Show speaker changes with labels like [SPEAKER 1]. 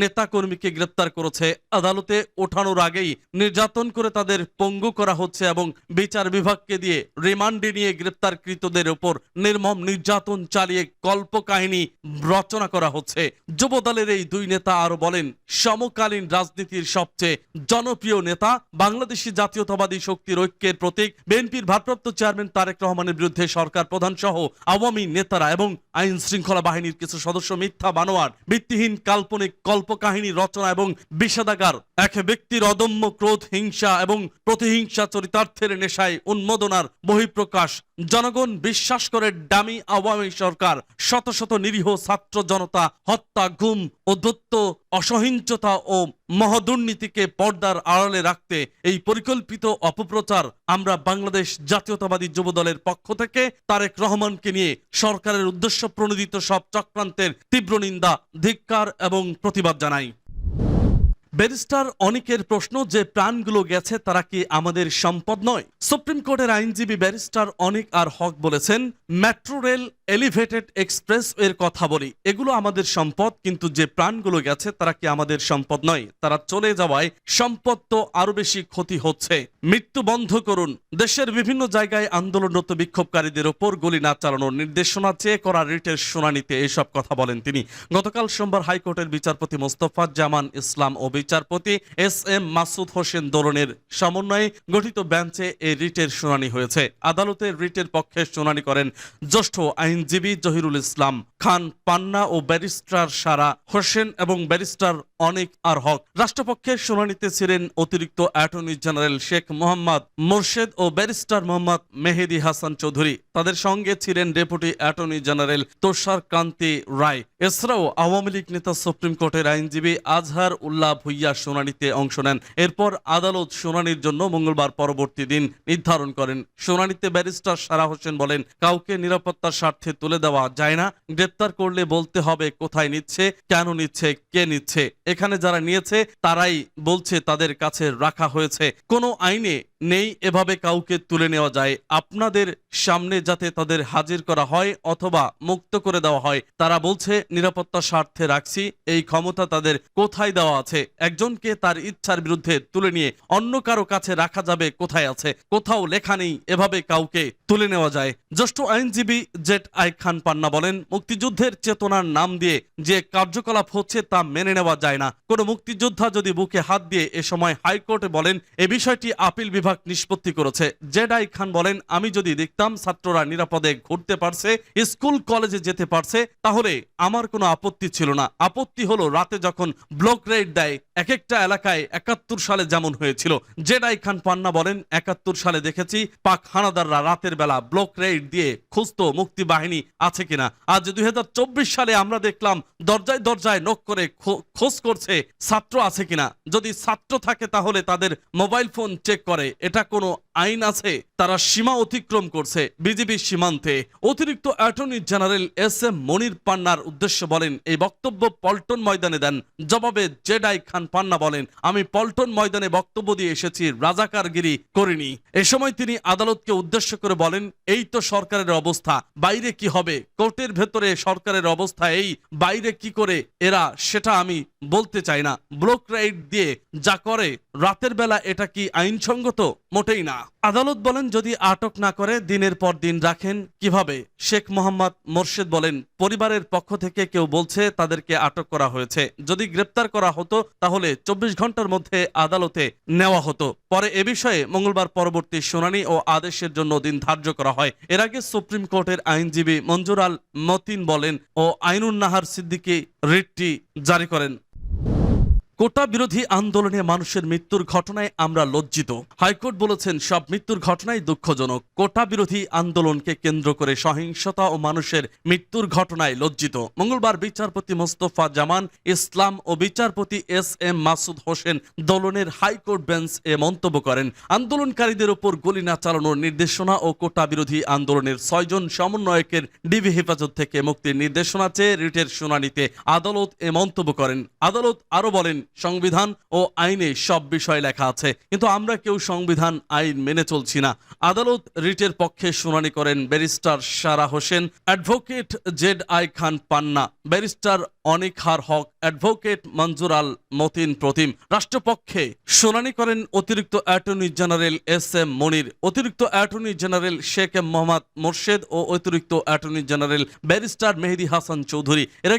[SPEAKER 1] নেতাকর্মীকে গ্রেপ্তার করেছে। আদালতে ওঠানোর আগেই নির্যাতন করে তাদের পঙ্গু করা হচ্ছে এবং বিচার বিভাগকে দিয়ে রিমান্ডে নিয়ে গ্রেপ্তারকৃতদের উপর নির্মম নির্যাতন চালিয়ে কল্পকাহিনী রচনা করা হচ্ছে। যুবদলের এই দুই নেতা আরো বলেন, সমকালীন রাজনীতির সবচেয়ে জনপ্রিয় নেতা বাংলাদেশি জাতীয়তাবাদী শক্তির ঐক্যের প্রতীক বিএনপির ভারপ্রাপ্ত চেয়ারম্যান তারেক রহমানের বিরুদ্ধে সরকার প্রধান সহ আওয়ামী নেতারা এবং আইন শৃঙ্খলা বাহিনীর কিছু সদস্য মিথ্যা বানোয়ার, ভিত্তিহীন কাল্পনিক কল্পকাহিনী রচনা এবং বিষাদাগার এক ব্যক্তির অদম্য ক্রোধ, হিংসা এবং প্রতিহিংসা চরিতার্থের নেশায় উন্মোদনার বহিঃপ্রকাশ। জনগণ বিশ্বাস করে ডামি আওয়ামী সরকার শত শত নিরীহ ছাত্র জনতা হত্যা, গুম ও দত্ত অসহিঞ্চতা ও মহাদুর্নীতিকে পর্দার আড়ালে রাখতে এই পরিকল্পিত অপপ্রচার আমরা বাংলাদেশ জাতীয়তাবাদী যুবদলের পক্ষ থেকে তারেক রহমানকে নিয়ে সরকারের উদ্দেশ্য প্রণোদিত সব চক্রান্তের তীব্র নিন্দা, ধিক্কার এবং প্রতিবাদ জানাই। ব্যারিস্টার অনিকের প্রশ্ন যে প্রাণগুলো গেছে তারা কি আমাদের সম্পদ নয়? সুপ্রিম কোর্টের আইনজীবী ব্যারিস্টার অনিক আর হক বলেছেন, মেট্রো রেল, এলিভেটেড এক্সপ্রেস এর কথা বলি, এগুলো আমাদের সম্পদ, কিন্তু যে প্রাণগুলো গেছে তারা কি আমাদের সম্পদ নয়? তারা চলে যাওয়ায় সম্পদ তো আরো বেশি ক্ষতি হচ্ছে। মৃত্যু বন্ধ করুন। দেশের বিভিন্ন জায়গায় আন্দোলনরত বিক্ষোভকারীদের ওপর গুলি না চালানোর নির্দেশনা চেয়ে করা রিটের শুনানিতে এসব কথা বলেন তিনি। গতকাল সোমবার হাইকোর্টের বিচারপতি মোস্তফা জামান ইসলাম ও বিচারপতি এস এম মাসুদ হোসেন দোলনের সমন্বয়ে গঠিত বেঞ্চে এই রিটের শুনানি হয়েছে। আদালতে রিটের পক্ষে শুনানি করেন জ্যেষ্ঠ আইনজীবী জহিরুল ইসলাম খান পান্না ও ব্যারিস্টার সারা হোসেন এবং ব্যারিস্টার অনিক আর হক। রাষ্ট্রপক্ষের শুনানিতে ছিলেন অতিরিক্ত অ্যাটর্নি জেনারেল শেখ মোহাম্মদ মোর্শেদ ও ব্যারিস্টার মোহাম্মদ মেহেদি হাসান চৌধুরী। তাদের সঙ্গে ছিলেন ডেপুটি অ্যাটর্নি জেনারেল তুষার কান্তি রায়। এছাড়াও আওয়ামী লীগ নেতা সুপ্রিম কোর্টের আইনজীবী আজহার উল্লাহ ভুইয়া শুনানিতে অংশ নেন। এরপর আদালত শুনানির জন্য মঙ্গলবার পরবর্তী দিন নির্ধারণ করেন। শুনানিতে ব্যারিস্টার সারা হোসেন বলেন, কাউকে নিরাপত্তার স্বার্থে তুলে দেওয়া যায় না। গ্রেপ্তার করলে বলতে হবে কোথায় নিচ্ছে, কেন নিচ্ছে, কে নিচ্ছে। এখানে যারা নিয়েছে তারাই বলছে তাদের কাছে রাখা হয়েছে। কোনো আইনে নেই এভাবে কাউকে তুলে নেওয়া যায়। আপনাদের সামনে যাতে তাদের হাজির করা হয় অথবা মুক্ত করে দেওয়া হয়। তারা বলছে নিরাপত্তার স্বার্থে রাখছি, এই ক্ষমতা তাদের কোথায় দেওয়া আছে? একজনকে তার ইচ্ছার বিরুদ্ধে তুলে নিয়ে অন্য কারো কাছে রাখা যাবে কোথায় আছে? কোথাও লেখা নেই এভাবে কাউকে তুলে নেওয়া যায়। জ্যেষ্ঠ আইনজীবী জেড আই খান পান্না বলেন, মুক্তিযুদ্ধের চেতনার নাম দিয়ে যে কার্যকলাপ হচ্ছে তা মেনে নেওয়া যায় না। কোনো মুক্তিযোদ্ধা যদি বুকে হাত দিয়ে এ সময় হাইকোর্টে বলেন, এ বিষয়টি আপিল বিভাগ নিষ্পত্তি করেছে। জেড আই খান বলেন, আমি যদি দেখতাম ছাত্ররা নিরাপদে ঘুরতে পারছে, স্কুল কলেজে যেতে পারছে, তাহলে আমার কোনো আপত্তি ছিল না। আপত্তি হলো রাতে যখন ব্লক রেড দেয় এক একটা এলাকায়, ৭১ সালে যেমন হয়েছিল। জেড আই খান পান্না বলেন, ৭১ সালে দেখেছি পাক হানাদাররা রাতের বেলা ব্লক রেড দিয়ে খুঁজতো মুক্তি বাহিনী আছে কিনা। আজ ২০২৪ সালে আমরা দেখলাম দরজায় দরজায় নক করে খোঁজ করছে ছাত্র আছে কিনা। যদি ছাত্র থাকে তাহলে তাদের মোবাইল ফোন চেক করে। এটা কোনো আইন আছে? তারা সীমা অতিক্রম করছে বিজিবি সীমান্তে। অতিরিক্ত অ্যাটর্নি জেনারেল এস এম মনির পান্নার উদ্দেশ্য বলেন, এই বক্তব্য পল্টন ময়দানে দেন। জবাবে জেড আই খান পান্না বলেন, আমি পল্টন ময়দানে বক্তব্য দিয়ে এসেছি, রাজাকারগিরি করিনি। এ সময় তিনি আদালতকে উদ্দেশ্য করে বলেন, এই তো সরকারের অবস্থা, বাইরে কি হবে? কোর্টের ভেতরে সরকারের অবস্থা এই, বাইরে কি করে এরা সেটা আমি বলতে চাই না। ব্লক রাইড দিয়ে যা করে রাতের বেলা এটা কি আইনসঙ্গত? মোটেই না। আদালত বলেন, যদি আটক না করে দিনের পর দিন রাখেন কিভাবে? শেখ মোহাম্মদ মোর্শেদ বলেন, পরিবারের পক্ষ থেকে কেউ বলছে তাদেরকে আটক করা হয়েছে। যদি গ্রেপ্তার করা হতো তাহলে ২৪ ঘন্টার মধ্যে আদালতে নেওয়া হতো। পরে এ বিষয়ে মঙ্গলবার পরবর্তী শুনানি ও আদেশের জন্য দিন ধার্য করা হয়। এর আগে সুপ্রিম কোর্টের আইনজীবী মঞ্জুর আল মতিন বলেন ও আইনুন নাহার সিদ্দিকী রিটটি জারি করেন। কোটা বিরোধী আন্দোলনে মানুষের মৃত্যুর ঘটনায় আমরা লজ্জিত। হাইকোর্ট বলেছেন, সব মৃত্যুর ঘটনাই দুঃখজনক। কোটা বিরোধী আন্দোলনকে কেন্দ্র করে সহিংসতা ও মানুষের মৃত্যুর ঘটনায় লজ্জিত। মঙ্গলবার বিচারপতি মোস্তফা জামান ইসলাম ও বিচারপতি এস এম মাসুদ হোসেন দোলনের হাইকোর্ট বেঞ্চ এ মন্তব্য করেন। আন্দোলনকারীদের উপর গুলি না চালানোর নির্দেশনা ও কোটা বিরোধী আন্দোলনের ৬ জন সমন্বয়কের ডিবি হেফাজত থেকে মুক্তির নির্দেশনা চেয়ে রিটের শুনানিতে আদালত এ মন্তব্য করেন। আদালত আরো বলেন, সংবিধান ও আইনে সব বিষয় লেখা আছে, কিন্তু আমরা কেউ সংবিধান আইন মেনে চলছি না। আদালত রিটের পক্ষে শুনানি করেন barrister Sara Hossain, advocate Z I Khan Panna, barrister Anikhar Haque, advocate Manzur Al Matin Protim. রাষ্ট্রপক্ষে শুনানি করেন অতিরিক্ত attorney general S M Monir, অতিরিক্ত attorney general Sheikh M Mohammad Morshed ও অতিরিক্ত attorney general barrister Mehedi Hasan Chowdhury. এরা